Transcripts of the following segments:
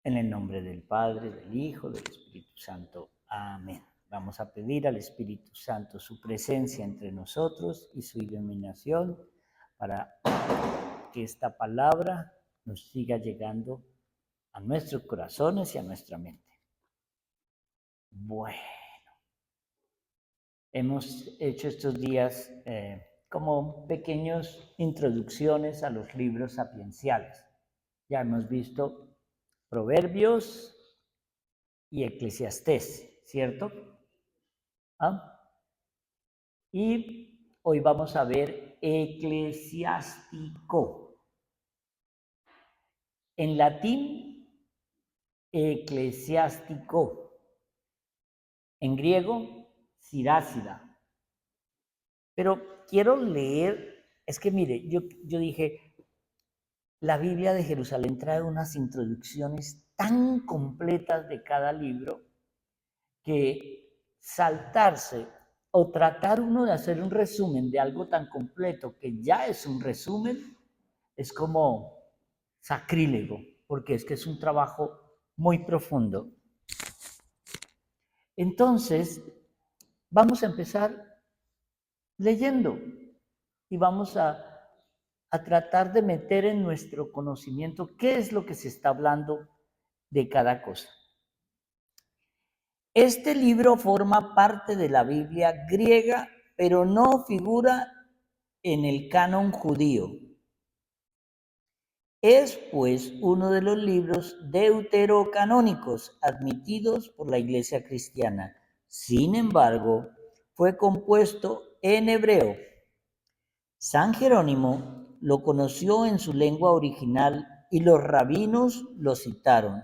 En el nombre del Padre, del Hijo, del Espíritu Santo. Amén. Vamos a pedir al Espíritu Santo su presencia entre nosotros y su iluminación para que esta palabra nos siga llegando a nuestros corazones y a nuestra mente. Bueno, hemos hecho estos días como pequeñas introducciones a los libros sapienciales. Ya hemos visto Proverbios y Eclesiastés, ¿cierto? Y hoy vamos a ver eclesiástico. En latín, eclesiástico. En griego, sirácida. Pero quiero leer, es que mire, yo dije, la Biblia de Jerusalén trae unas introducciones tan completas de cada libro que saltarse o tratar uno de hacer un resumen de algo tan completo que ya es un resumen, es como sacrílego, porque es que es un trabajo muy profundo. Entonces, vamos a empezar leyendo y vamos a tratar de meter en nuestro conocimiento qué es lo que se está hablando de cada cosa. Este libro forma parte de la Biblia griega, pero no figura en el canon judío. Es, pues, uno de los libros deuterocanónicos admitidos por la Iglesia cristiana. Sin embargo, fue compuesto en hebreo. San Jerónimo lo conoció en su lengua original y los rabinos lo citaron.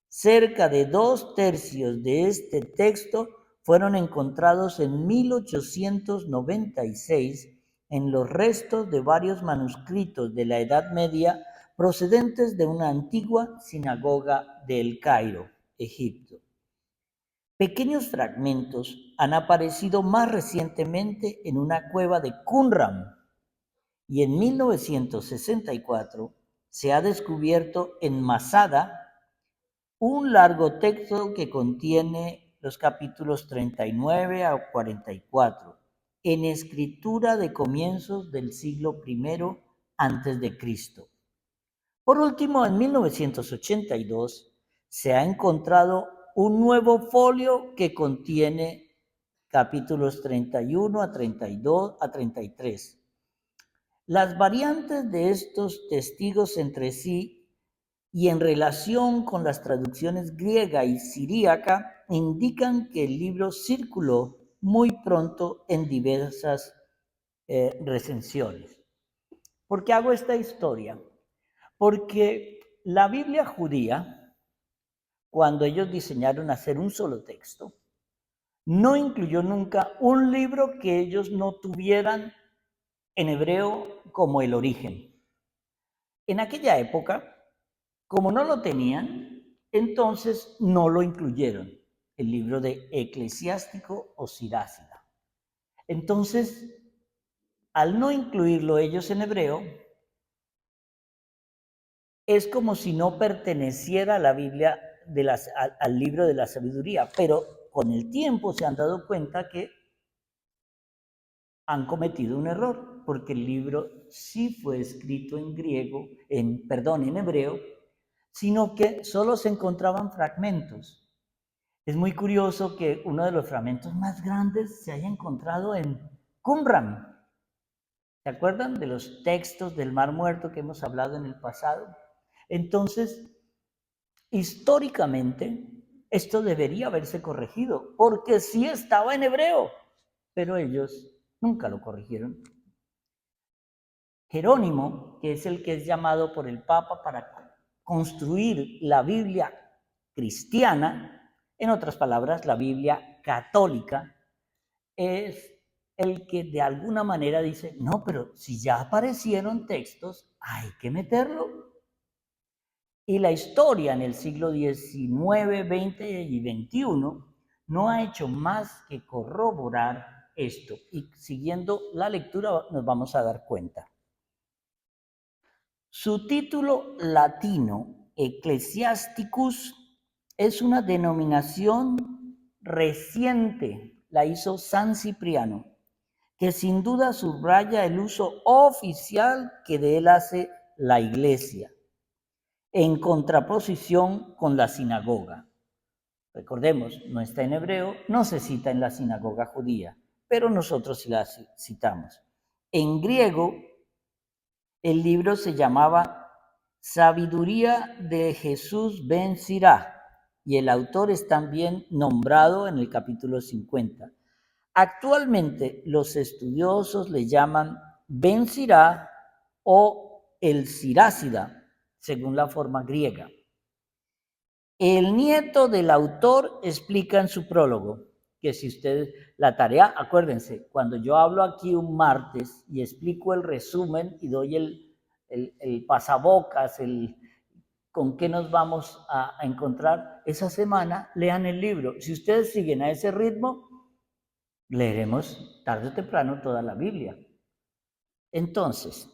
Cerca de 2/3 de este texto fueron encontrados en 1896 en los restos de varios manuscritos de la Edad Media procedentes de una antigua sinagoga de El Cairo, Egipto. Pequeños fragmentos han aparecido más recientemente en una cueva de Qumran y en 1964 se ha descubierto en Masada un largo texto que contiene los capítulos 39 a 44, en escritura de comienzos del siglo I antes de Cristo. Por último, en 1982 se ha encontrado un nuevo folio que contiene capítulos 31 a 32 a 33. Las variantes de estos testigos entre sí y en relación con las traducciones griega y siríaca indican que el libro circuló muy pronto en diversas recensiones. ¿Por qué hago esta historia? Porque la Biblia judía, cuando ellos diseñaron hacer un solo texto, no incluyó nunca un libro que ellos no tuvieran en hebreo como el origen. En aquella época, como no lo tenían, entonces no lo incluyeron, el libro de Eclesiástico o Sirácida. Entonces, al no incluirlo ellos en hebreo, es como si no perteneciera a la Biblia al libro de la sabiduría, pero con el tiempo se han dado cuenta que han cometido un error, porque el libro sí fue escrito en en hebreo, sino que solo se encontraban fragmentos. Es muy curioso que uno de los fragmentos más grandes se haya encontrado en Qumran. ¿Se acuerdan de los textos del Mar Muerto que hemos hablado en el pasado? Entonces, históricamente, esto debería haberse corregido, porque sí estaba en hebreo, pero ellos nunca lo corrigieron. Jerónimo, que es el que es llamado por el Papa para construir la Biblia cristiana, en otras palabras, la Biblia católica, es el que de alguna manera dice, no, pero si ya aparecieron textos, hay que meterlo. Y la historia en el siglo XIX, XX y XXI no ha hecho más que corroborar esto. Y siguiendo la lectura nos vamos a dar cuenta. Su título latino Ecclesiasticus es una denominación reciente, la hizo San Cipriano, que sin duda subraya el uso oficial que de él hace la Iglesia, en contraposición con la sinagoga. Recordemos, no está en hebreo, no se cita en la sinagoga judía, pero nosotros sí la citamos. En griego, el libro se llamaba Sabiduría de Jesús ben Sirá, y el autor es también nombrado en el capítulo 50. Actualmente los estudiosos le llaman Ben Sirá o el Sirácida, según la forma griega. El nieto del autor explica en su prólogo que si ustedes, la tarea, acuérdense, cuando yo hablo aquí un martes y explico el resumen y doy el pasabocas, con qué nos vamos a encontrar esa semana, lean el libro. Si ustedes siguen a ese ritmo, leeremos tarde o temprano toda la Biblia. Entonces,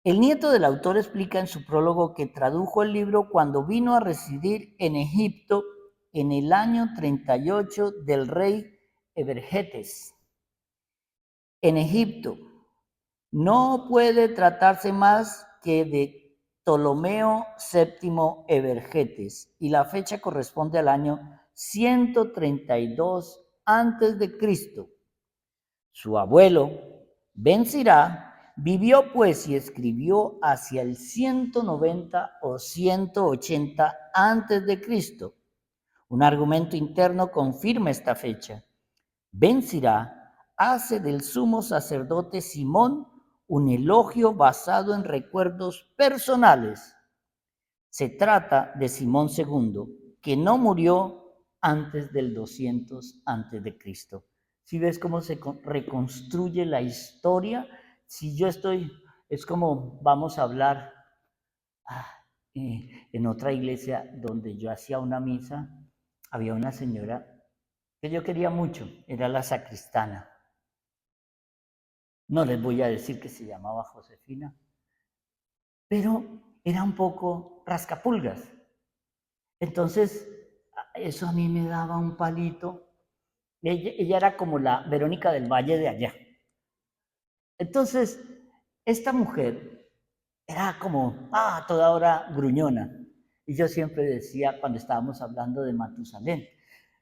el nieto del autor explica en su prólogo que tradujo el libro cuando vino a residir en Egipto en el año 38 del rey Ebergetes. En Egipto no puede tratarse más que de Ptolomeo VII Ebergetes y la fecha corresponde al año 132 a.C. Su abuelo, Ben Sirá, vivió pues y escribió hacia el 190 o 180 a.C. Un argumento interno confirma esta fecha. Ben Sirá hace del sumo sacerdote Simón un elogio basado en recuerdos personales. Se trata de Simón II, que no murió antes del 200 a.C. Si ves cómo se reconstruye la historia, si yo estoy, es como vamos a hablar en otra iglesia donde yo hacía una misa, había una señora que yo quería mucho, era la sacristana. No les voy a decir que se llamaba Josefina, pero era un poco rascapulgas. Entonces, eso a mí me daba un palito. Ella era como la Verónica del Valle de allá. Entonces, esta mujer era como, toda hora gruñona. Y yo siempre decía, cuando estábamos hablando de Matusalén,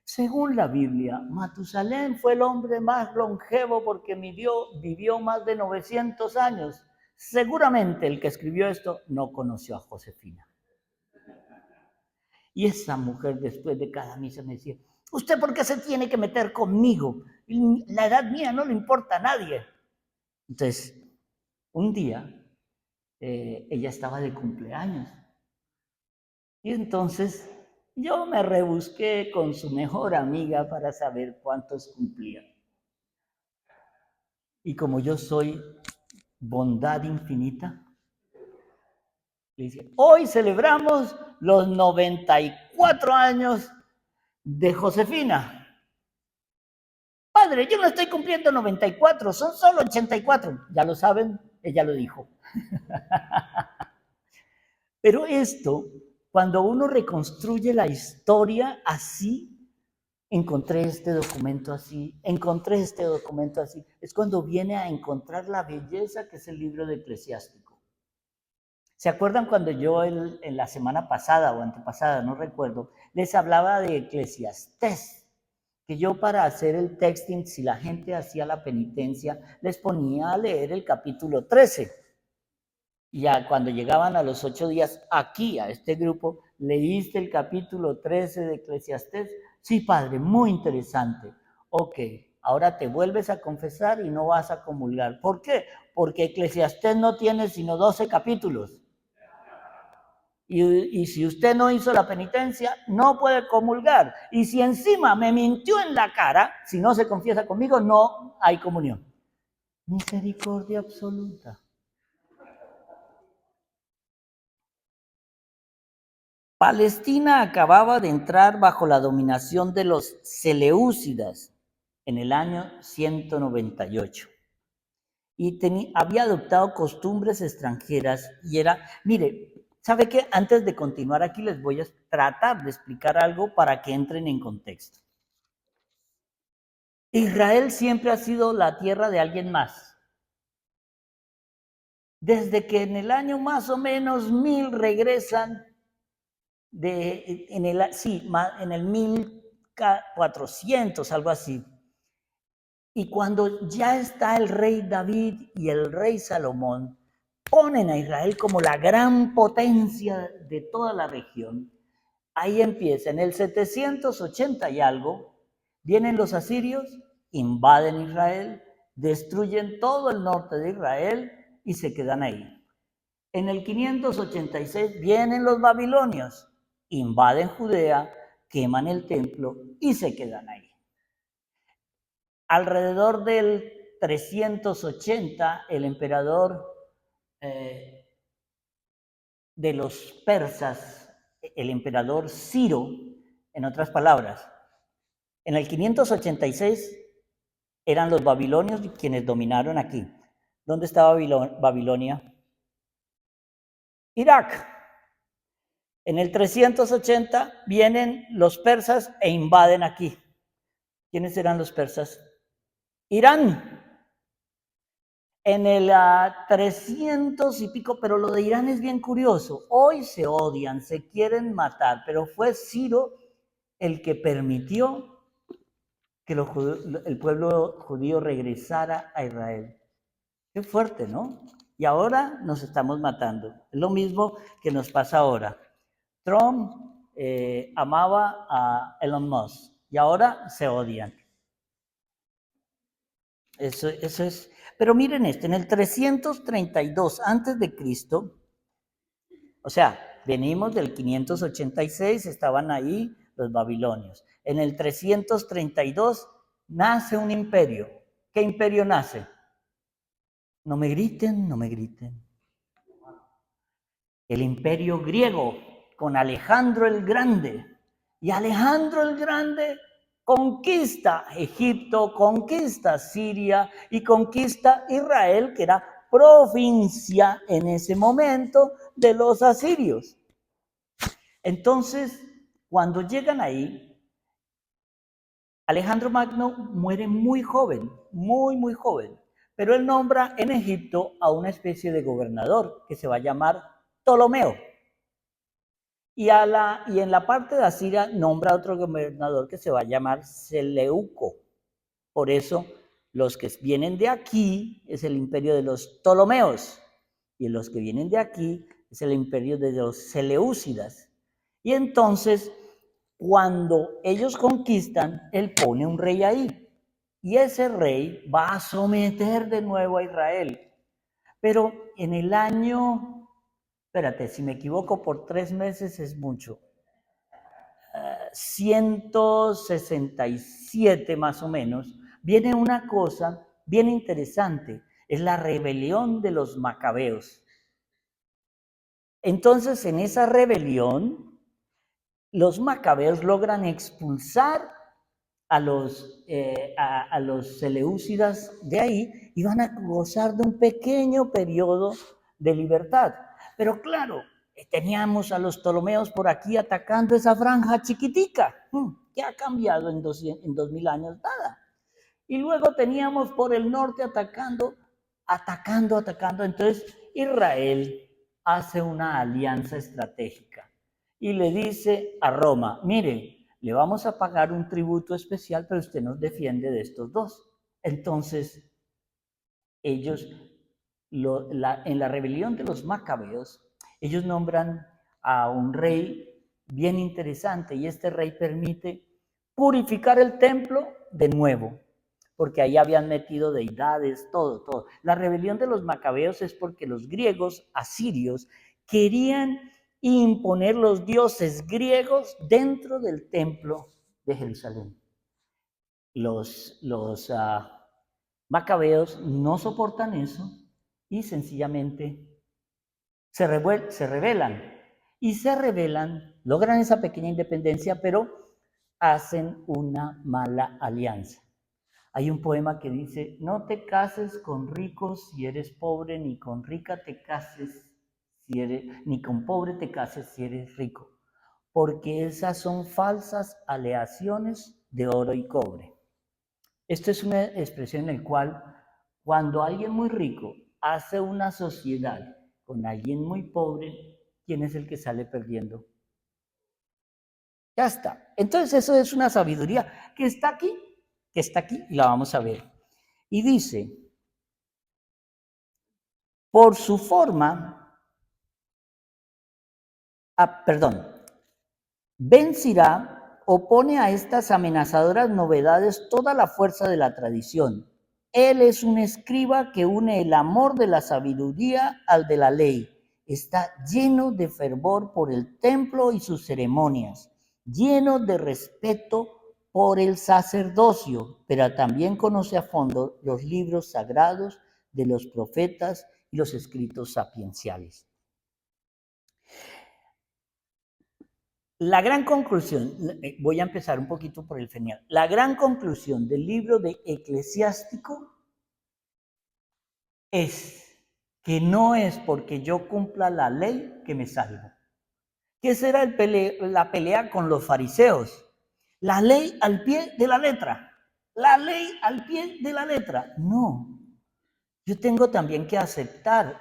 según la Biblia, Matusalén fue el hombre más longevo porque vivió más de 900 años. Seguramente el que escribió esto no conoció a Josefina. Y esa mujer después de cada misa me decía, ¿usted por qué se tiene que meter conmigo? La edad mía no le importa a nadie. Entonces, un día, ella estaba de cumpleaños. Y entonces yo me rebusqué con su mejor amiga para saber cuántos cumplía. Y como yo soy bondad infinita, le dije, hoy celebramos los 94 años de Josefina. Padre, yo no estoy cumpliendo 94, son solo 84. Ya lo saben, ella lo dijo. Pero esto, cuando uno reconstruye la historia así, encontré este documento así, es cuando viene a encontrar la belleza que es el libro de Eclesiástico. ¿Se acuerdan cuando yo en la semana pasada o antepasada, no recuerdo, les hablaba de Eclesiastés? Que yo para hacer el texting, si la gente hacía la penitencia, les ponía a leer el capítulo 13. Y ya cuando llegaban a los 8 días aquí, a este grupo, ¿leíste el capítulo 13 de Eclesiastés? Sí, padre, muy interesante. Ok, ahora te vuelves a confesar y no vas a comulgar. ¿Por qué? Porque Eclesiastés no tiene sino 12 capítulos. Y si usted no hizo la penitencia, no puede comulgar. Y si encima me mintió en la cara, si no se confiesa conmigo, no hay comunión. Misericordia absoluta. Palestina acababa de entrar bajo la dominación de los seleúcidas en el año 198. Y había adoptado costumbres extranjeras y era, mire, ¿Sabe qué? Antes de continuar aquí les voy a tratar de explicar algo para que entren en contexto. Israel siempre ha sido la tierra de alguien más. Desde que en el año más o menos 1000 regresan en el 1400, algo así. Y cuando ya está el rey David y el rey Salomón, ponen a Israel como la gran potencia de toda la región. Ahí empieza, en el 780 y algo, vienen los asirios, invaden Israel, destruyen todo el norte de Israel y se quedan ahí. En el 586 vienen los babilonios, invaden Judea, queman el templo y se quedan ahí. Alrededor del 380, el emperador de los persas, el emperador Ciro, en otras palabras, en el 586 eran los babilonios quienes dominaron aquí. ¿Dónde estaba Babilonia? Irak. En el 380 vienen los persas e invaden aquí. ¿Quiénes eran los persas? Irán. En el 300 y pico, pero lo de Irán es bien curioso. Hoy se odian, se quieren matar, pero fue Ciro el que permitió que el pueblo judío regresara a Israel. Qué fuerte, ¿no? Y ahora nos estamos matando. Es lo mismo que nos pasa ahora. Trump amaba a Elon Musk y ahora se odian. Eso es. Pero miren esto, en el 332 antes de Cristo, o sea, venimos del 586, estaban ahí los babilonios. En el 332 nace un imperio. ¿Qué imperio nace? No me griten, no me griten. El imperio griego con Alejandro el Grande. Y Alejandro el Grande conquista Egipto, conquista Siria y conquista Israel, que era provincia en ese momento de los asirios. Entonces, cuando llegan ahí, Alejandro Magno muere muy joven, muy joven, pero él nombra en Egipto a una especie de gobernador que se va a llamar Ptolomeo. Y en la parte de Asiria nombra a otro gobernador que se va a llamar Seleuco. Por eso, los que vienen de aquí es el imperio de los Ptolomeos, y los que vienen de aquí es el imperio de los Seleucidas. Y entonces, cuando ellos conquistan, él pone un rey ahí, y ese rey va a someter de nuevo a Israel. Pero en el año, espérate, si me equivoco por 3 meses es mucho, 167 más o menos, viene una cosa bien interesante, es la rebelión de los macabeos. Entonces, en esa rebelión, los macabeos logran expulsar a los seleucidas de ahí y van a gozar de un pequeño periodo de libertad. Pero claro, teníamos a los Ptolomeos por aquí atacando esa franja chiquitica. ¿Qué ha cambiado en 2000 años? Nada. Y luego teníamos por el norte atacando. Entonces Israel hace una alianza estratégica y le dice a Roma, mire, le vamos a pagar un tributo especial, pero usted nos defiende de estos dos. Entonces, ellos, en la rebelión de los macabeos, ellos nombran a un rey bien interesante y este rey permite purificar el templo de nuevo, porque ahí habían metido deidades, todo. La rebelión de los macabeos es porque los griegos asirios querían imponer los dioses griegos dentro del templo de Jerusalén. Los macabeos no soportan eso y sencillamente se rebelan, logran esa pequeña independencia, pero hacen una mala alianza. Hay un poema que dice, no te cases con ricos si eres pobre, ni con rica te cases ni con pobre te cases si eres rico, porque esas son falsas aleaciones de oro y cobre. Esto es una expresión en la cual cuando alguien muy rico hace una sociedad con alguien muy pobre, ¿quién es el que sale perdiendo? Ya está. Entonces eso es una sabiduría que está aquí y la vamos a ver. Y dice, por su forma, Ben Sirá opone a estas amenazadoras novedades toda la fuerza de la tradición. Él es un escriba que une el amor de la sabiduría al de la ley. Está lleno de fervor por el templo y sus ceremonias, lleno de respeto por el sacerdocio, pero también conoce a fondo los libros sagrados de los profetas y los escritos sapienciales. La gran conclusión, voy a empezar un poquito por el final. La gran conclusión del libro de Eclesiástico es que no es porque yo cumpla la ley que me salvo. ¿Qué será la pelea con los fariseos? La ley al pie de la letra. La ley al pie de la letra. No. Yo tengo también que aceptar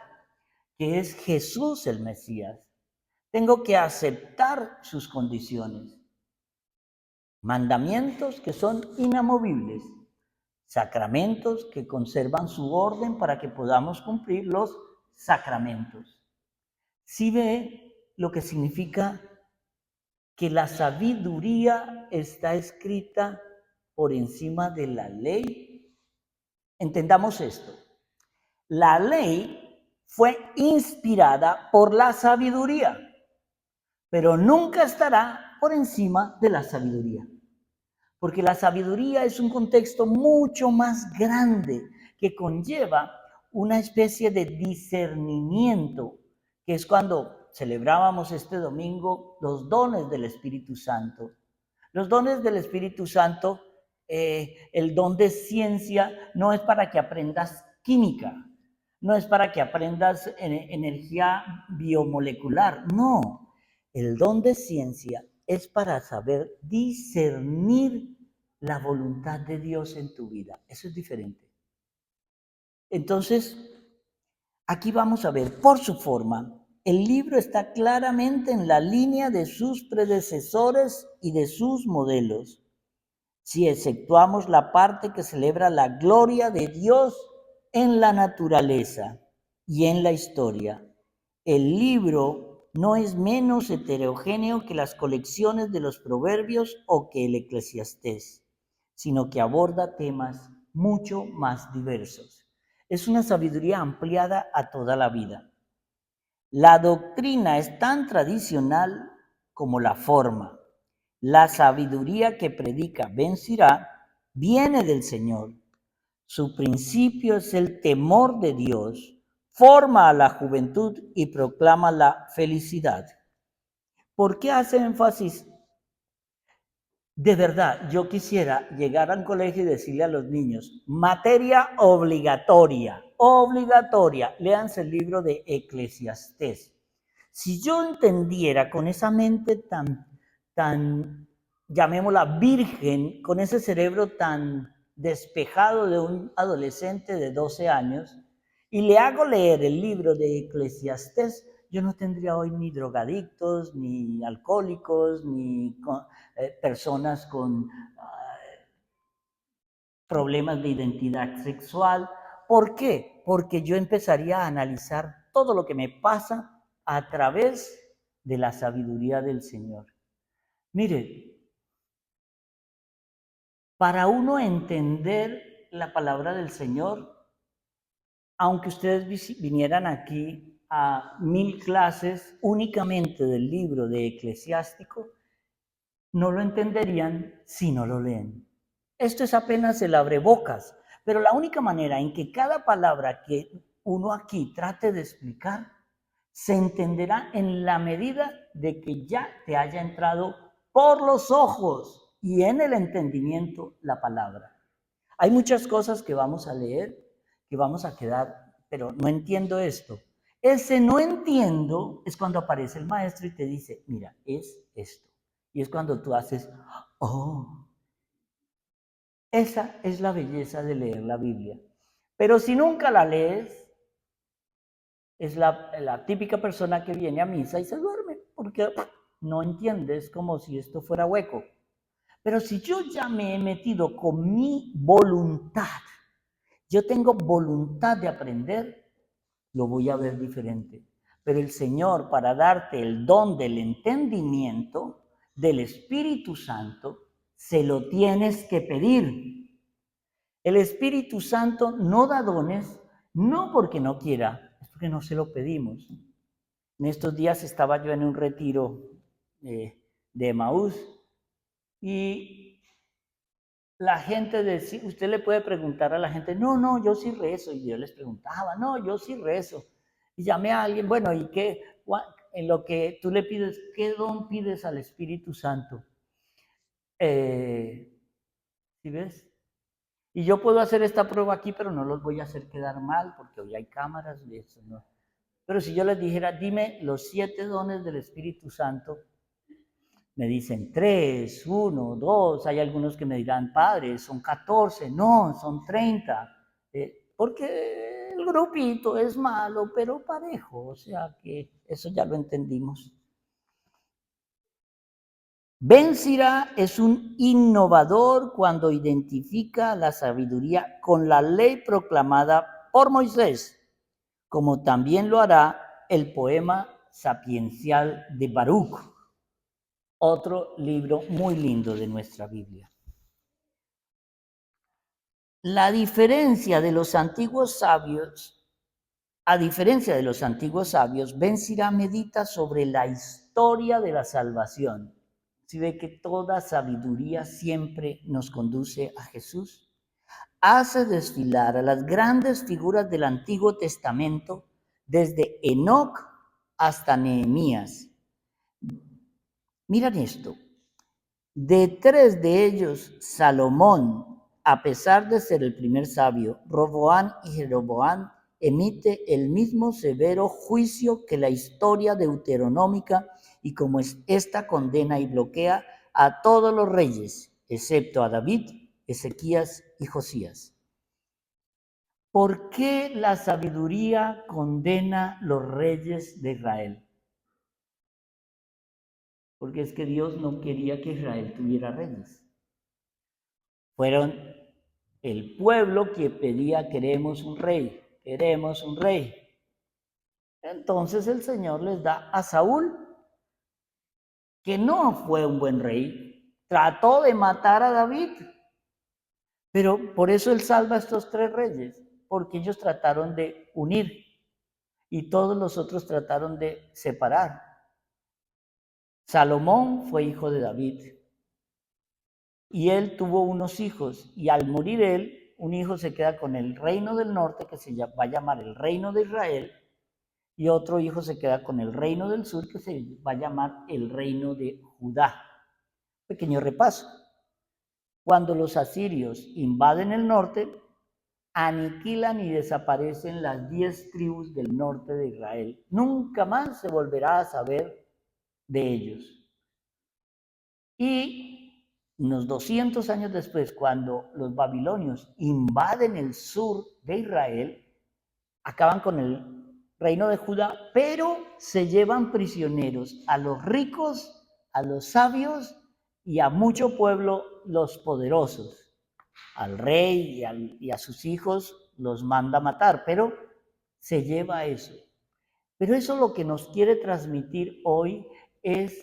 que es Jesús el Mesías. Tengo que aceptar sus condiciones. Mandamientos que son inamovibles. Sacramentos que conservan su orden para que podamos cumplir los sacramentos. ¿Sí ve lo que significa que la sabiduría está escrita por encima de la ley? Entendamos esto. La ley fue inspirada por la sabiduría, pero nunca estará por encima de la sabiduría. Porque la sabiduría es un contexto mucho más grande que conlleva una especie de discernimiento, que es cuando celebrábamos este domingo los dones del Espíritu Santo. Los dones del Espíritu Santo, el don de ciencia no es para que aprendas química, no es para que aprendas energía biomolecular, no. El don de ciencia es para saber discernir la voluntad de Dios en tu vida. Eso es diferente. Entonces, aquí vamos a ver, por su forma, el libro está claramente en la línea de sus predecesores y de sus modelos. Si exceptuamos la parte que celebra la gloria de Dios en la naturaleza y en la historia, el libro no es menos heterogéneo que las colecciones de los proverbios o que el Eclesiastés, sino que aborda temas mucho más diversos. Es una sabiduría ampliada a toda la vida. La doctrina es tan tradicional como la forma. La sabiduría que predica Ben Sirá viene del Señor. Su principio es el temor de Dios, forma a la juventud y proclama la felicidad. ¿Por qué hace énfasis? De verdad, yo quisiera llegar a un colegio y decirle a los niños, materia obligatoria, léanse el libro de Eclesiastés. Si yo entendiera con esa mente tan, llamémosla virgen, con ese cerebro tan despejado de un adolescente de 12 años, y le hago leer el libro de Eclesiastés, yo no tendría hoy ni drogadictos, ni alcohólicos, ni personas con problemas de identidad sexual. ¿Por qué? Porque yo empezaría a analizar todo lo que me pasa a través de la sabiduría del Señor. Mire, para uno entender la palabra del Señor, aunque ustedes vinieran aquí a 1000 clases únicamente del libro de Eclesiástico, no lo entenderían si no lo leen. Esto es apenas el abrebocas, pero la única manera en que cada palabra que uno aquí trate de explicar se entenderá en la medida de que ya te haya entrado por los ojos y en el entendimiento la palabra. Hay muchas cosas que vamos a leer, que vamos a quedar, pero no entiendo esto. Ese no entiendo es cuando aparece el maestro y te dice, mira, es esto. Y es cuando tú haces, oh, esa es la belleza de leer la Biblia. Pero si nunca la lees, es la típica persona que viene a misa y se duerme, porque no entiendes como si esto fuera hueco. Pero si yo ya me he metido con mi voluntad, yo tengo voluntad de aprender, lo voy a ver diferente. Pero el Señor, para darte el don del entendimiento del Espíritu Santo, se lo tienes que pedir. El Espíritu Santo no da dones, no porque no quiera, es porque no se lo pedimos. En estos días estaba yo en un retiro de Emaús y la gente decía, usted le puede preguntar a la gente, no, yo sí rezo. Y yo les preguntaba, no, yo sí rezo. Y llamé a alguien, bueno, ¿y qué? En lo que tú le pides, ¿qué don pides al Espíritu Santo? ¿Sí ves? Y yo puedo hacer esta prueba aquí, pero no los voy a hacer quedar mal, porque hoy hay cámaras de eso, ¿no? Pero si yo les dijera, dime los 7 dones del Espíritu Santo, me dicen 3, 1, 2, hay algunos que me dirán, padre, son 14, no, son 30, porque el grupito es malo, pero parejo, o sea que eso ya lo entendimos. Ben Sira es un innovador cuando identifica la sabiduría con la ley proclamada por Moisés, como también lo hará el poema sapiencial de Baruch, otro libro muy lindo de nuestra Biblia. La diferencia de los antiguos sabios, a diferencia de los antiguos sabios, Ben Sira medita sobre la historia de la salvación. Si ve que toda sabiduría siempre nos conduce a Jesús, hace desfilar a las grandes figuras del Antiguo Testamento desde Enoc hasta Nehemías. Miren esto, de 3 de ellos, Salomón, a pesar de ser el primer sabio, Roboán y Jeroboán, emite el mismo severo juicio que la historia deuteronómica y como esta condena y bloquea a todos los reyes, excepto a David, Ezequías y Josías. ¿Por qué la sabiduría condena los reyes de Israel? Porque es que Dios no quería que Israel tuviera reyes. Fueron el pueblo que pedía, queremos un rey, queremos un rey. Entonces el Señor les da a Saúl, que no fue un buen rey, trató de matar a David, pero por eso él salva a estos 3 reyes, porque ellos trataron de unir y todos los otros trataron de separar. Salomón fue hijo de David y él tuvo unos hijos y al morir él, un hijo se queda con el reino del norte que se va a llamar el reino de Israel y otro hijo se queda con el reino del sur que se va a llamar el reino de Judá. Pequeño repaso. Cuando los asirios invaden el norte, aniquilan y desaparecen las 10 tribus del norte de Israel. Nunca más se volverá a saber de ellos. Y unos 200 años después, cuando los babilonios invaden el sur de Israel, acaban con el reino de Judá, pero se llevan prisioneros a los ricos, a los sabios y a mucho pueblo, los poderosos. Al rey y a sus hijos los manda matar, pero se lleva eso. Pero eso lo que nos quiere transmitir hoy es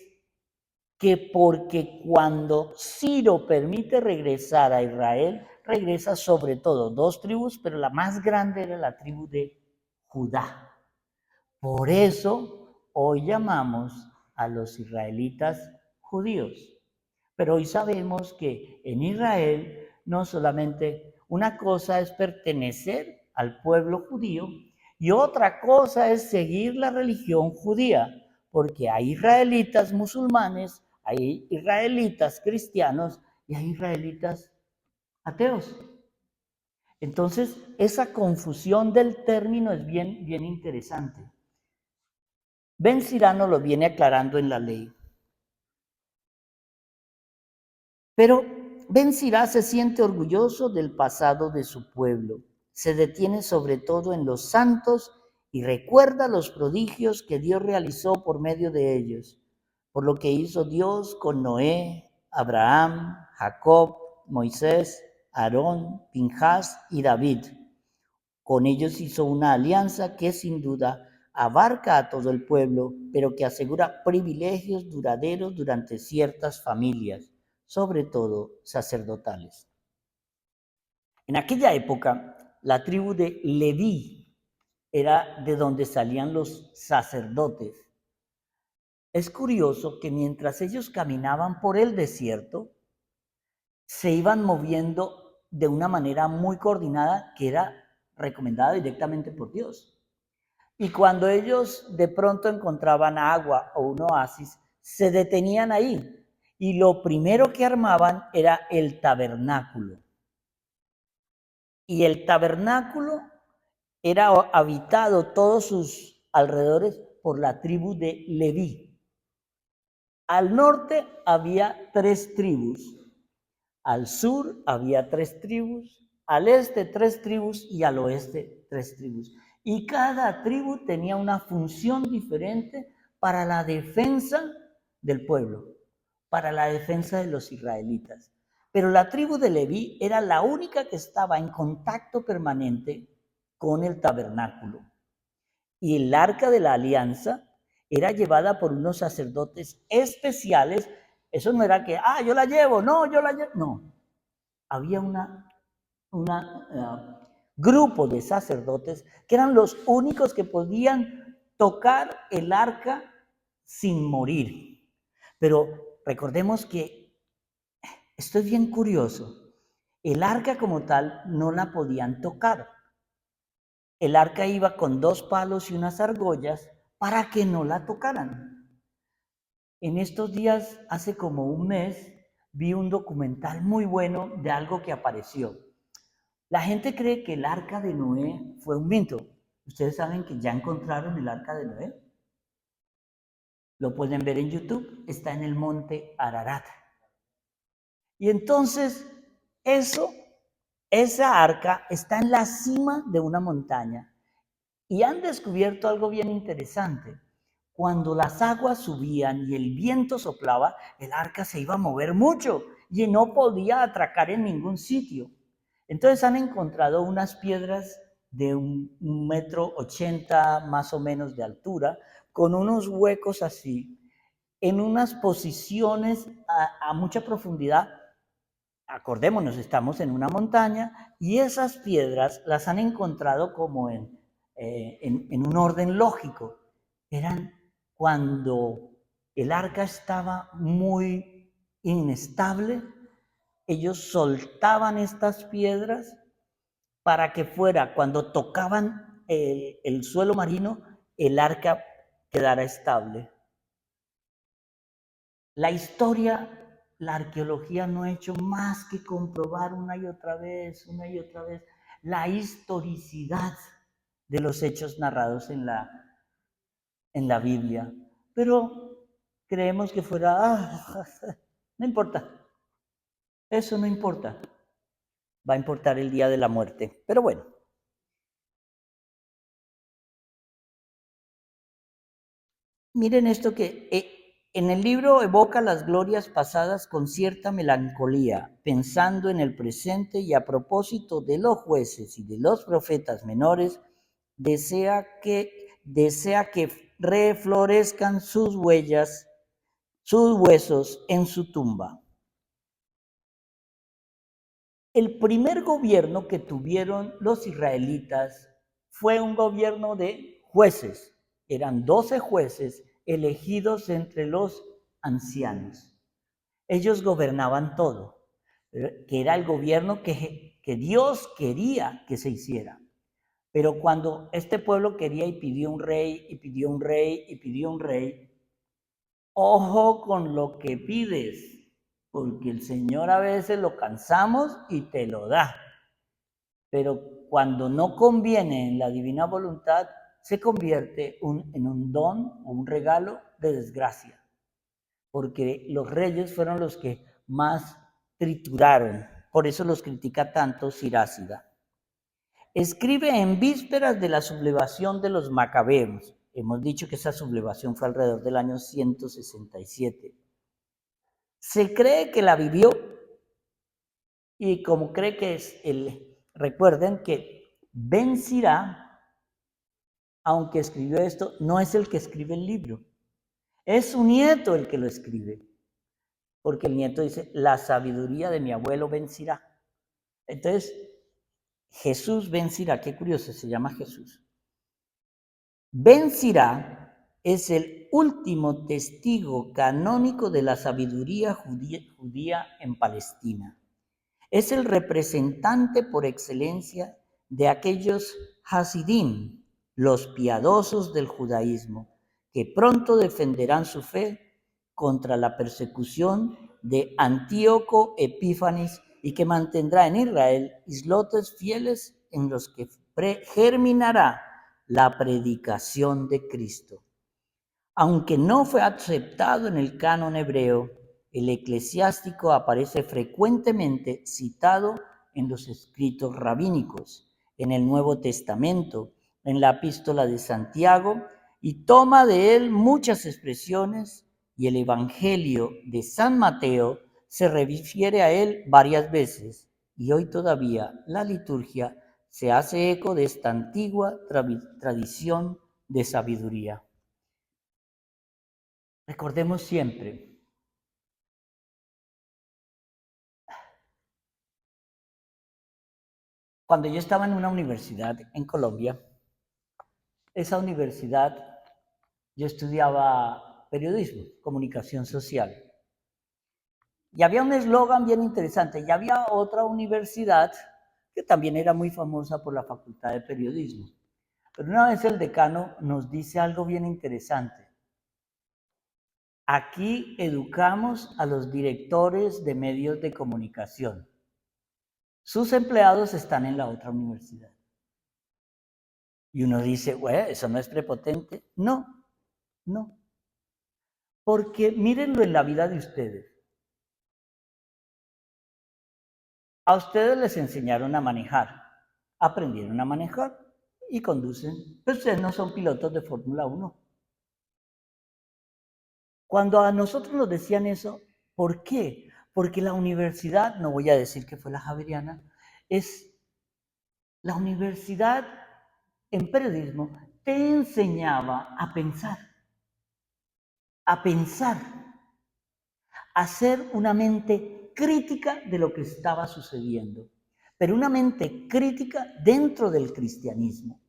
que porque cuando Ciro permite regresar a Israel, regresa sobre todo 2 tribus, pero la más grande era la tribu de Judá. Por eso hoy llamamos a los israelitas judíos. Pero hoy sabemos que en Israel no solamente una cosa es pertenecer al pueblo judío y otra cosa es seguir la religión judía, porque hay israelitas musulmanes, hay israelitas cristianos y hay israelitas ateos. Entonces, esa confusión del término es bien interesante. Ben Sirá nos lo viene aclarando en la ley. Pero Ben Sirá se siente orgulloso del pasado de su pueblo. Se detiene sobre todo en los santos y recuerda los prodigios que Dios realizó por medio de ellos, por lo que hizo Dios con Noé, Abraham, Jacob, Moisés, Aarón, Pinjas y David. Con ellos hizo una alianza que sin duda abarca a todo el pueblo, pero que asegura privilegios duraderos durante ciertas familias, sobre todo sacerdotales. En aquella época, la tribu de Leví era de donde salían los sacerdotes. Es curioso que mientras ellos caminaban por el desierto, se iban moviendo de una manera muy coordinada que era recomendada directamente por Dios. Y cuando ellos de pronto encontraban agua o un oasis, se detenían ahí. Y lo primero que armaban era el tabernáculo. Y el tabernáculo era habitado todos sus alrededores por la tribu de Leví. Al norte había 3 tribus, al sur había 3 tribus, al este 3 tribus y al oeste 3 tribus. Y cada tribu tenía una función diferente para la defensa del pueblo, para la defensa de los israelitas. Pero la tribu de Leví era la única que estaba en contacto permanente con el tabernáculo. Y el arca de la alianza era llevada por unos sacerdotes especiales. Eso no era que, yo la llevo, no, yo la llevo. No, había grupo de sacerdotes que eran los únicos que podían tocar el arca sin morir. Pero recordemos que esto es bien curioso. El arca como tal no la podían tocar. El arca iba con 2 palos y unas argollas para que no la tocaran. En estos días, hace como un mes, vi un documental muy bueno de algo que apareció. La gente cree que el arca de Noé fue un mito. Ustedes saben que ya encontraron el arca de Noé. Lo pueden ver en YouTube, está en el monte Ararat. Y entonces, esa arca está en la cima de una montaña. Y han descubierto algo bien interesante. Cuando las aguas subían y el viento soplaba, el arca se iba a mover mucho y no podía atracar en ningún sitio. Entonces han encontrado unas piedras de 1,80 m más o menos de altura, con unos huecos así, en unas posiciones a mucha profundidad. Acordémonos, estamos en una montaña y esas piedras las han encontrado como en un orden lógico. Eran cuando el arca estaba muy inestable, ellos soltaban estas piedras para que fuera, cuando tocaban el suelo marino, el arca quedara estable. La historia, la arqueología no ha hecho más que comprobar una y otra vez, la historicidad de los hechos narrados en la Biblia. Pero creemos que fuera, no importa, eso no importa, va a importar el día de la muerte. Pero bueno, miren esto que en el libro evoca las glorias pasadas con cierta melancolía, pensando en el presente y a propósito de los jueces y de los profetas menores, desea que reflorezcan sus huellas, sus huesos en su tumba. El primer gobierno que tuvieron los israelitas fue un gobierno de jueces. Eran 12 jueces elegidos entre los ancianos. Ellos gobernaban todo, que era el gobierno que Dios quería que se hiciera. Pero cuando este pueblo quería y pidió un rey, y pidió un rey, y pidió un rey, ojo con lo que pides, porque el Señor a veces lo cansamos y te lo da. Pero cuando no conviene en la divina voluntad, se convierte en un don o un regalo de desgracia, porque los reyes fueron los que más trituraron. Por eso los critica tanto Sirácida. Escribe en vísperas de la sublevación de los macabeos. Hemos dicho que esa sublevación fue alrededor del año 167. Se cree que la vivió y como cree que es recuerden que Ben Sirá, aunque escribió esto, no es el que escribe el libro. Es su nieto el que lo escribe. Porque el nieto dice, la sabiduría de mi abuelo Ben Sirá. Entonces, Jesús Ben Sirá, qué curioso, se llama Jesús. Ben Sirá es el último testigo canónico de la sabiduría judía en Palestina. Es el representante por excelencia de aquellos Hasidim, los piadosos del judaísmo, que pronto defenderán su fe contra la persecución de Antíoco Epífanes y que mantendrá en Israel islotes fieles en los que germinará la predicación de Cristo. Aunque no fue aceptado en el canon hebreo, el eclesiástico aparece frecuentemente citado en los escritos rabínicos, en el Nuevo Testamento, en la epístola de Santiago, y toma de él muchas expresiones, y el Evangelio de San Mateo se refiere a él varias veces, y hoy todavía la liturgia se hace eco de esta antigua tradición de sabiduría. Recordemos siempre, cuando yo estaba en una universidad en Colombia, esa universidad yo estudiaba periodismo, comunicación social. Y había un eslogan bien interesante. Y había otra universidad que también era muy famosa por la Facultad de Periodismo. Pero una vez el decano nos dice algo bien interesante. Aquí educamos a los directores de medios de comunicación. Sus empleados están en la otra universidad. Y uno dice, bueno, eso no es prepotente. No, no. Porque mírenlo en la vida de ustedes. A ustedes les enseñaron a manejar, aprendieron a manejar y conducen. Pero ustedes no son pilotos de Fórmula 1. Cuando a nosotros nos decían eso, ¿por qué? Porque la universidad, no voy a decir que fue la Javeriana, es la universidad en periodismo, te enseñaba a pensar, a ser una mente crítica de lo que estaba sucediendo, pero una mente crítica dentro del cristianismo.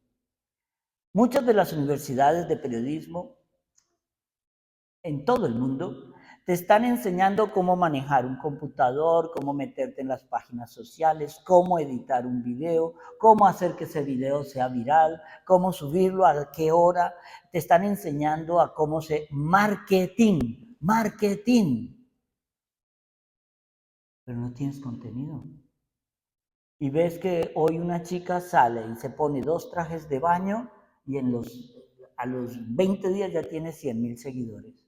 Muchas de las universidades de periodismo en todo el mundo te están enseñando cómo manejar un computador, cómo meterte en las páginas sociales, cómo editar un video, cómo hacer que ese video sea viral, cómo subirlo, a qué hora. Te están enseñando a cómo se marketing. Pero no tienes contenido. Y ves que hoy una chica sale y se pone 2 trajes de baño y a los 20 días ya tiene 100,000 seguidores.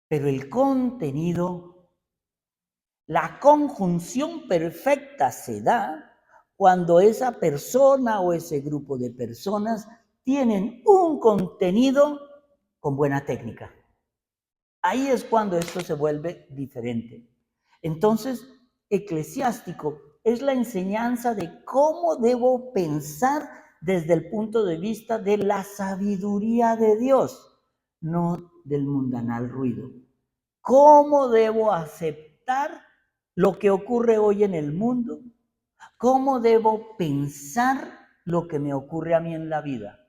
Pero el contenido, la conjunción perfecta se da cuando esa persona o ese grupo de personas tienen un contenido con buena técnica. Ahí es cuando esto se vuelve diferente. Entonces, eclesiástico es la enseñanza de cómo debo pensar desde el punto de vista de la sabiduría de Dios, no del mundanal ruido. ¿Cómo debo aceptar lo que ocurre hoy en el mundo? ¿Cómo debo pensar lo que me ocurre a mí en la vida?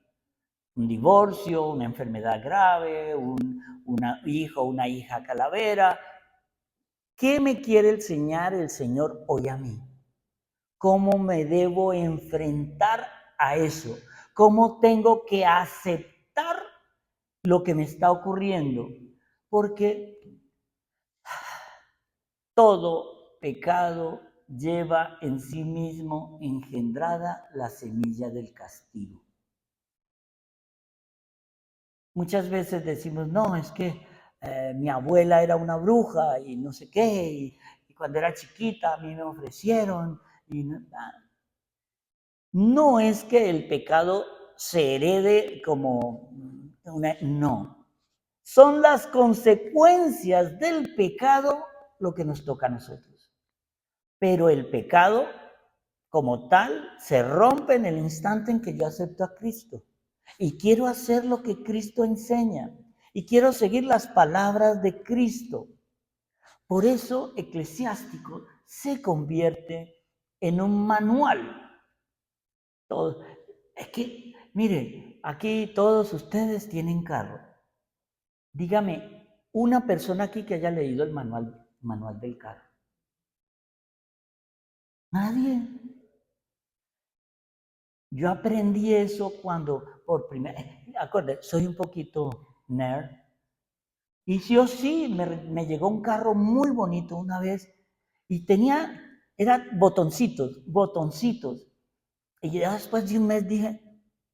Un divorcio, una enfermedad grave, una hijo o una hija calavera. ¿Qué me quiere enseñar el Señor hoy a mí? ¿Cómo me debo enfrentar a eso? ¿Cómo tengo que aceptar lo que me está ocurriendo? Porque todo pecado lleva en sí mismo engendrada la semilla del castigo. Muchas veces decimos, no, es que mi abuela era una bruja y no sé qué, y cuando era chiquita a mí me ofrecieron. Y no es que el pecado se herede como no. Son las consecuencias del pecado lo que nos toca a nosotros. Pero el pecado como tal se rompe en el instante en que yo acepto a Cristo. Y quiero hacer lo que Cristo enseña. Y quiero seguir las palabras de Cristo. Por eso Eclesiástico se convierte en un manual. Todo. Es que, mire, aquí todos ustedes tienen carro. Dígame, una persona aquí que haya leído el manual del carro. Nadie. Yo aprendí eso cuando por primera vez, soy un poquito nerd. Y yo sí, me llegó un carro muy bonito una vez y eran botoncitos, botoncitos. Y ya después de un mes dije,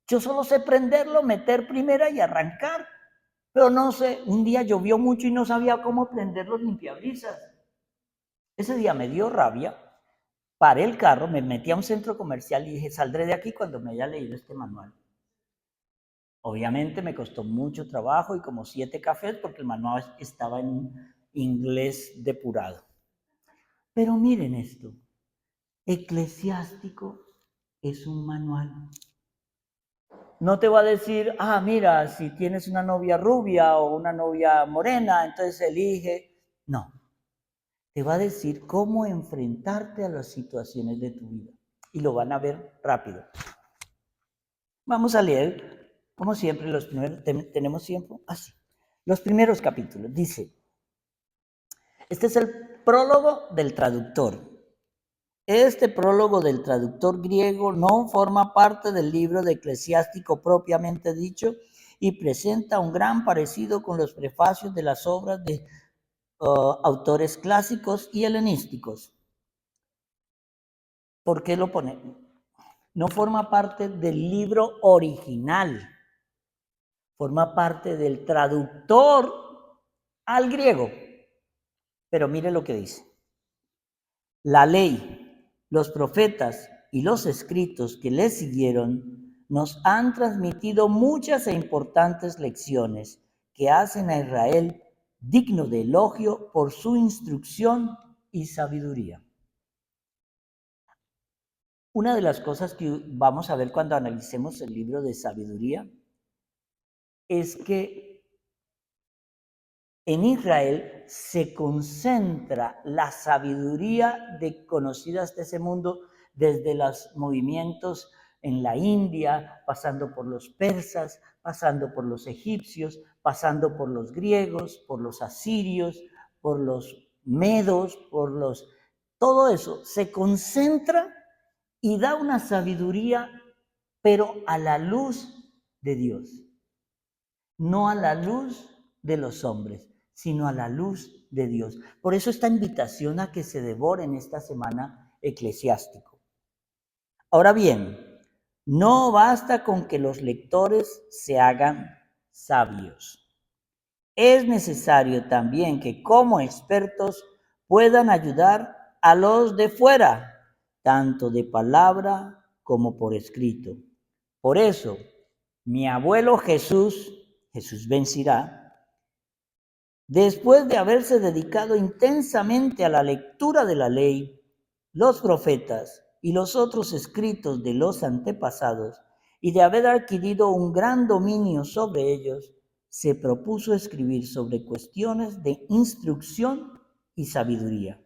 yo solo sé prenderlo, meter primera y arrancar. Pero no sé, un día llovió mucho y no sabía cómo prender los limpiabrisas. Ese día me dio rabia, paré el carro, me metí a un centro comercial y dije, saldré de aquí cuando me haya leído este manual. Obviamente me costó mucho trabajo y como 7 cafés porque el manual estaba en inglés depurado. Pero miren esto, Eclesiástico es un manual. No te va a decir, mira, si tienes una novia rubia o una novia morena, entonces elige. No, te va a decir cómo enfrentarte a las situaciones de tu vida. Y lo van a ver rápido. Vamos a leer, como siempre, los primeros, ¿tenemos tiempo? Así. Los primeros capítulos. Dice, este es el prólogo del traductor. Este prólogo del traductor griego no forma parte del libro de Eclesiástico propiamente dicho y presenta un gran parecido con los prefacios de las obras de autores clásicos y helenísticos. ¿Por qué lo pone? No forma parte del libro original, forma parte del traductor al griego. Pero mire lo que dice. La ley, los profetas y los escritos que le siguieron nos han transmitido muchas e importantes lecciones que hacen a Israel digno de elogio por su instrucción y sabiduría. Una de las cosas que vamos a ver cuando analicemos el libro de sabiduría es que en Israel se concentra la sabiduría conocida hasta ese mundo desde los movimientos en la India, pasando por los persas, pasando por los egipcios, pasando por los griegos, por los asirios, por los medos, todo eso se concentra y da una sabiduría, pero a la luz de Dios, no a la luz de los hombres, sino a la luz de Dios. Por eso esta invitación a que se devoren esta semana eclesiástico. Ahora bien, no basta con que los lectores se hagan sabios. Es necesario también que como expertos puedan ayudar a los de fuera, tanto de palabra como por escrito. Por eso, mi abuelo Jesús Bencirá, después de haberse dedicado intensamente a la lectura de la ley, los profetas y los otros escritos de los antepasados, y de haber adquirido un gran dominio sobre ellos, se propuso escribir sobre cuestiones de instrucción y sabiduría.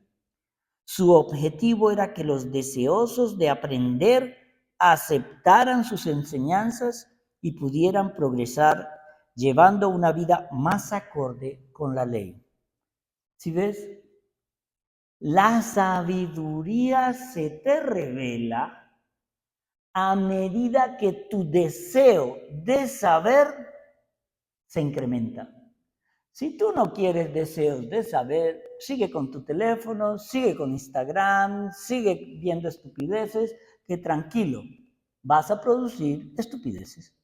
Su objetivo era que los deseosos de aprender aceptaran sus enseñanzas y pudieran progresar llevando una vida más acorde con la ley. ¿Sí ves? La sabiduría se te revela a medida que tu deseo de saber se incrementa. Si tú no quieres deseos de saber, sigue con tu teléfono, sigue con Instagram, sigue viendo estupideces, que tranquilo, vas a producir estupideces.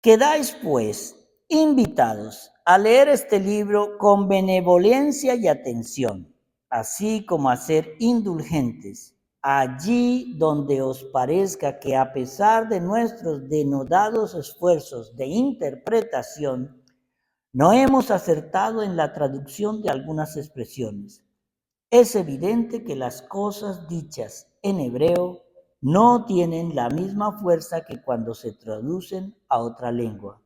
Quedáis, pues, invitados a leer este libro con benevolencia y atención, así como a ser indulgentes allí donde os parezca que a pesar de nuestros denodados esfuerzos de interpretación, no hemos acertado en la traducción de algunas expresiones. Es evidente que las cosas dichas en hebreo no tienen la misma fuerza que cuando se traducen a otra lengua.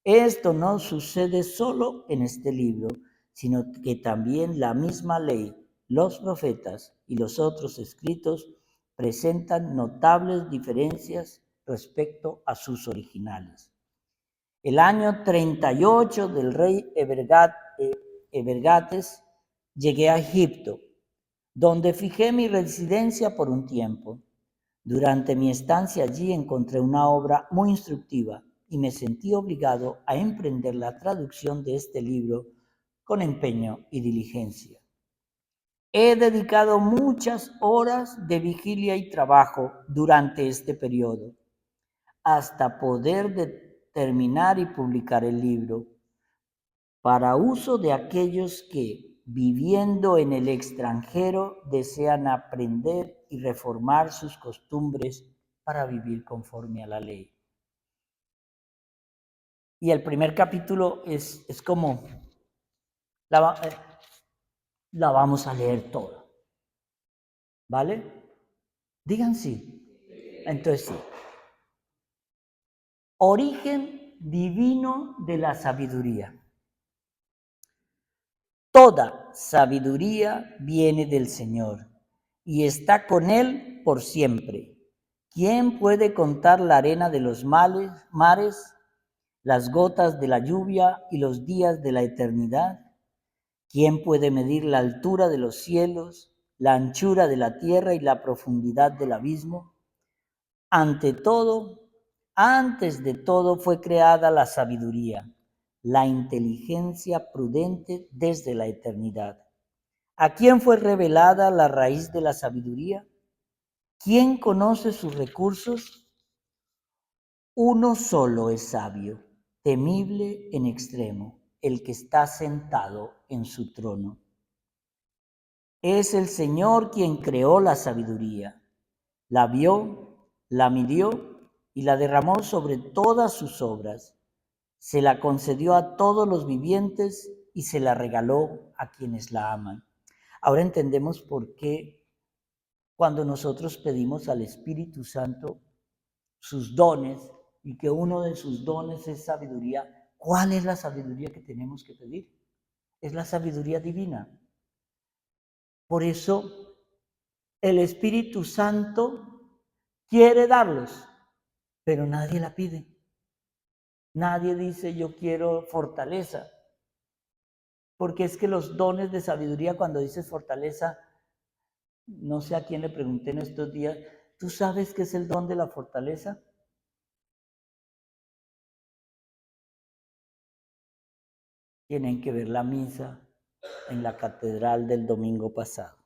Esto no sucede solo en este libro, sino que también la misma ley, los profetas y los otros escritos presentan notables diferencias respecto a sus originales. El año 38 del rey Evergates llegué a Egipto, donde fijé mi residencia por un tiempo. Durante mi estancia allí encontré una obra muy instructiva y me sentí obligado a emprender la traducción de este libro con empeño y diligencia. He dedicado muchas horas de vigilia y trabajo durante este periodo, hasta poder terminar y publicar el libro, para uso de aquellos que, viviendo en el extranjero, desean aprender y reformar sus costumbres para vivir conforme a la ley. Y el primer capítulo es como, la vamos a leer toda, ¿vale? Digan sí. Entonces sí. Origen divino de la sabiduría. Toda sabiduría viene del Señor y está con Él por siempre. ¿Quién puede contar la arena de los mares, las gotas de la lluvia y los días de la eternidad? ¿Quién puede medir la altura de los cielos, la anchura de la tierra y la profundidad del abismo? Antes de todo fue creada la sabiduría, la inteligencia prudente desde la eternidad. ¿A quién fue revelada la raíz de la sabiduría? ¿Quién conoce sus recursos? Uno solo es sabio, temible en extremo, el que está sentado en su trono. Es el Señor quien creó la sabiduría, la vio, la midió y la derramó sobre todas sus obras. Se la concedió a todos los vivientes y se la regaló a quienes la aman. Ahora entendemos por qué cuando nosotros pedimos al Espíritu Santo sus dones y que uno de sus dones es sabiduría, ¿cuál es la sabiduría que tenemos que pedir? Es la sabiduría divina. Por eso el Espíritu Santo quiere darlos, pero nadie la pide. Nadie dice yo quiero fortaleza, porque es que los dones de sabiduría, cuando dices fortaleza, no sé a quién le pregunté en estos días, ¿tú sabes qué es el don de la fortaleza? Tienen que ver la misa en la catedral del domingo pasado.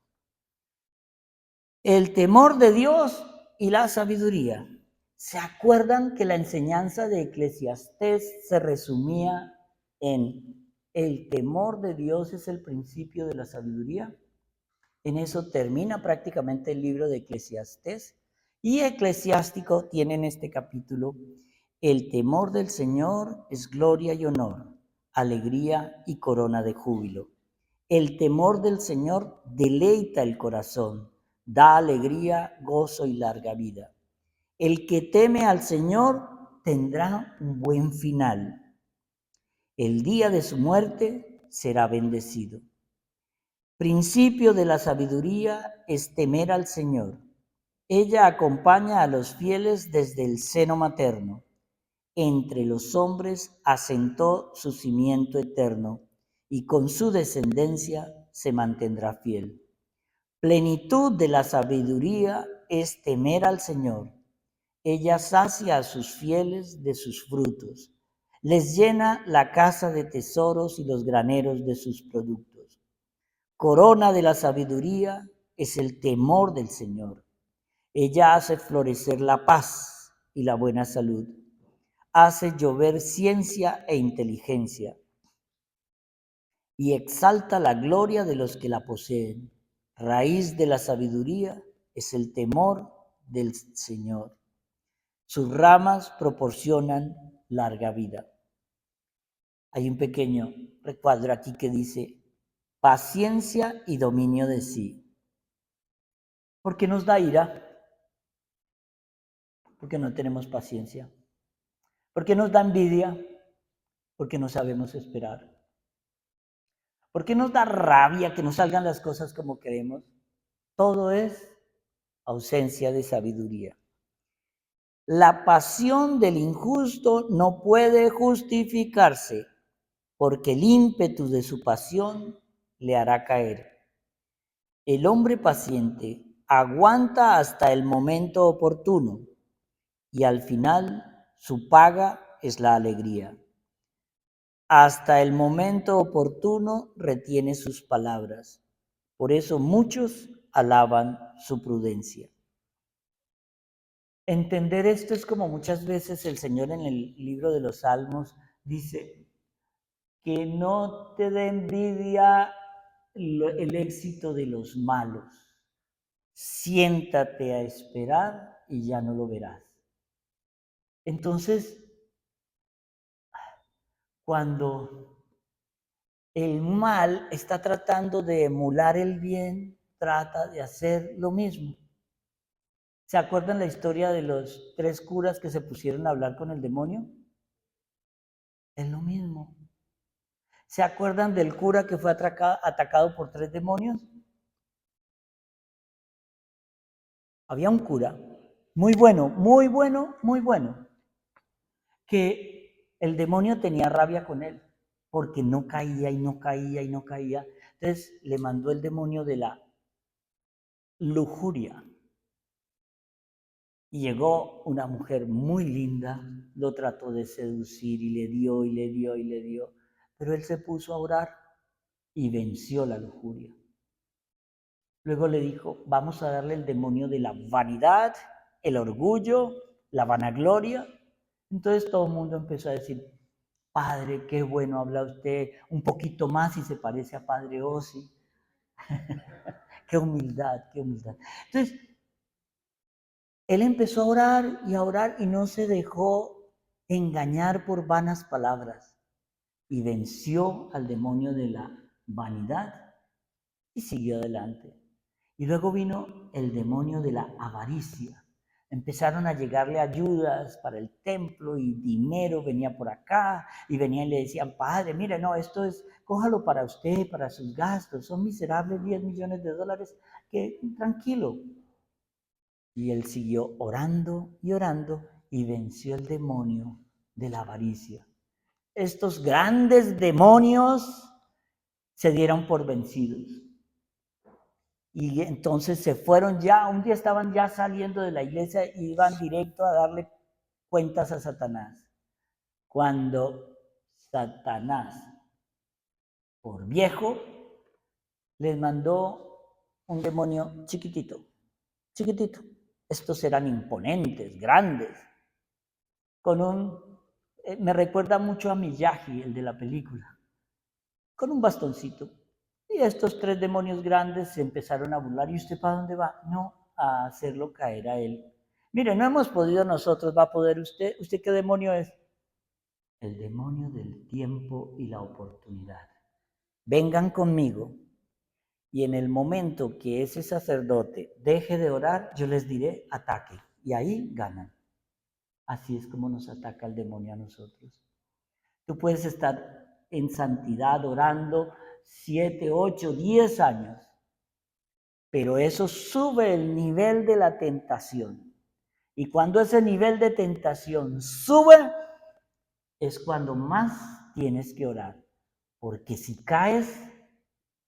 El temor de Dios y la sabiduría. ¿Se acuerdan que la enseñanza de Eclesiastés se resumía en el temor de Dios es el principio de la sabiduría? En eso termina prácticamente el libro de Eclesiastés. Y Eclesiástico tiene en este capítulo: el temor del Señor es gloria y honor, alegría y corona de júbilo. El temor del Señor deleita el corazón, da alegría, gozo y larga vida. El que teme al Señor tendrá un buen final. El día de su muerte será bendecido. Principio de la sabiduría es temer al Señor. Ella acompaña a los fieles desde el seno materno. Entre los hombres asentó su cimiento eterno, y con su descendencia se mantendrá fiel. Plenitud de la sabiduría es temer al Señor. Ella sacia a sus fieles de sus frutos, les llena la casa de tesoros y los graneros de sus productos. Corona de la sabiduría es el temor del Señor. Ella hace florecer la paz y la buena salud. hace llover ciencia e inteligencia y exalta la gloria de los que la poseen. Raíz de la sabiduría es el temor del Señor. Sus ramas proporcionan larga vida. Hay un pequeño recuadro aquí que dice, paciencia y dominio de sí. ¿Por qué nos da ira? Porque no tenemos paciencia. ¿Por qué nos da envidia? Porque no sabemos esperar. ¿Por qué nos da rabia que no salgan las cosas como queremos? Todo es ausencia de sabiduría. La pasión del injusto no puede justificarse, porque el ímpetu de su pasión le hará caer. El hombre paciente aguanta hasta el momento oportuno y al final su paga es la alegría. Hasta el momento oportuno retiene sus palabras. Por eso muchos alaban su prudencia. Entender esto es como muchas veces el Señor en el libro de los Salmos dice que no te dé envidia el éxito de los malos. Siéntate a esperar y ya no lo verás. Entonces, cuando el mal está tratando de emular el bien, trata de hacer lo mismo. ¿Se acuerdan la historia de los 3 curas que se pusieron a hablar con el demonio? Es lo mismo. ¿Se acuerdan del cura que fue atacado por 3 demonios? Había un cura muy bueno, muy bueno, muy bueno, que el demonio tenía rabia con él, porque no caía y no caía y no caía. Entonces le mandó el demonio de la lujuria. Y llegó una mujer muy linda, lo trató de seducir y le dio y le dio y le dio, pero él se puso a orar y venció la lujuria. Luego le dijo, vamos a darle el demonio de la vanidad, el orgullo, la vanagloria. Entonces todo el mundo empezó a decir, Padre, qué bueno habla usted, un poquito más y se parece a Padre Osi. Qué humildad, qué humildad. Entonces, él empezó a orar y no se dejó engañar por vanas palabras y venció al demonio de la vanidad y siguió adelante. Y luego vino el demonio de la avaricia. Empezaron a llegarle ayudas para el templo y dinero venía por acá y venían y le decían, Padre, mire, no, esto es, cójalo para usted, para sus gastos, son miserables 10 millones de dólares, que tranquilo. Y él siguió orando y venció el demonio de la avaricia. Estos grandes demonios se dieron por vencidos. Y entonces se fueron ya, un día estaban ya saliendo de la iglesia y iban directo a darle cuentas a Satanás. Cuando Satanás, por viejo, les mandó un demonio chiquitito, chiquitito. Estos eran imponentes, grandes, con me recuerda mucho a Miyagi, el de la película, con un bastoncito. Y estos 3 demonios grandes se empezaron a burlar. ¿Y usted para dónde va? No, a hacerlo caer a él. Mire, no hemos podido nosotros, va a poder usted. ¿Usted qué demonio es? El demonio del tiempo y la oportunidad. Vengan conmigo y en el momento que ese sacerdote deje de orar, yo les diré, ataque. Y ahí ganan. Así es como nos ataca el demonio a nosotros. Tú puedes estar en santidad orando 7, 8, 10 años, pero eso sube el nivel de la tentación. Y cuando ese nivel de tentación sube, es cuando más tienes que orar. Porque si caes,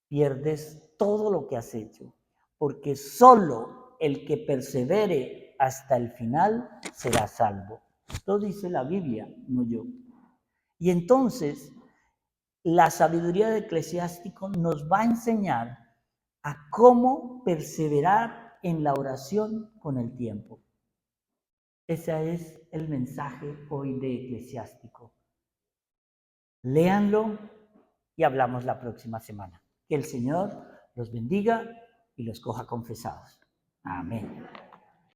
pierdes todo lo que has hecho. Porque solo el que persevere hasta el final será salvo. Esto dice la Biblia, no yo. Y entonces, la sabiduría del eclesiástico nos va a enseñar a cómo perseverar en la oración con el tiempo. Ese es el mensaje hoy de Eclesiástico. Léanlo y hablamos la próxima semana. Que el Señor los bendiga y los coja confesados. Amén.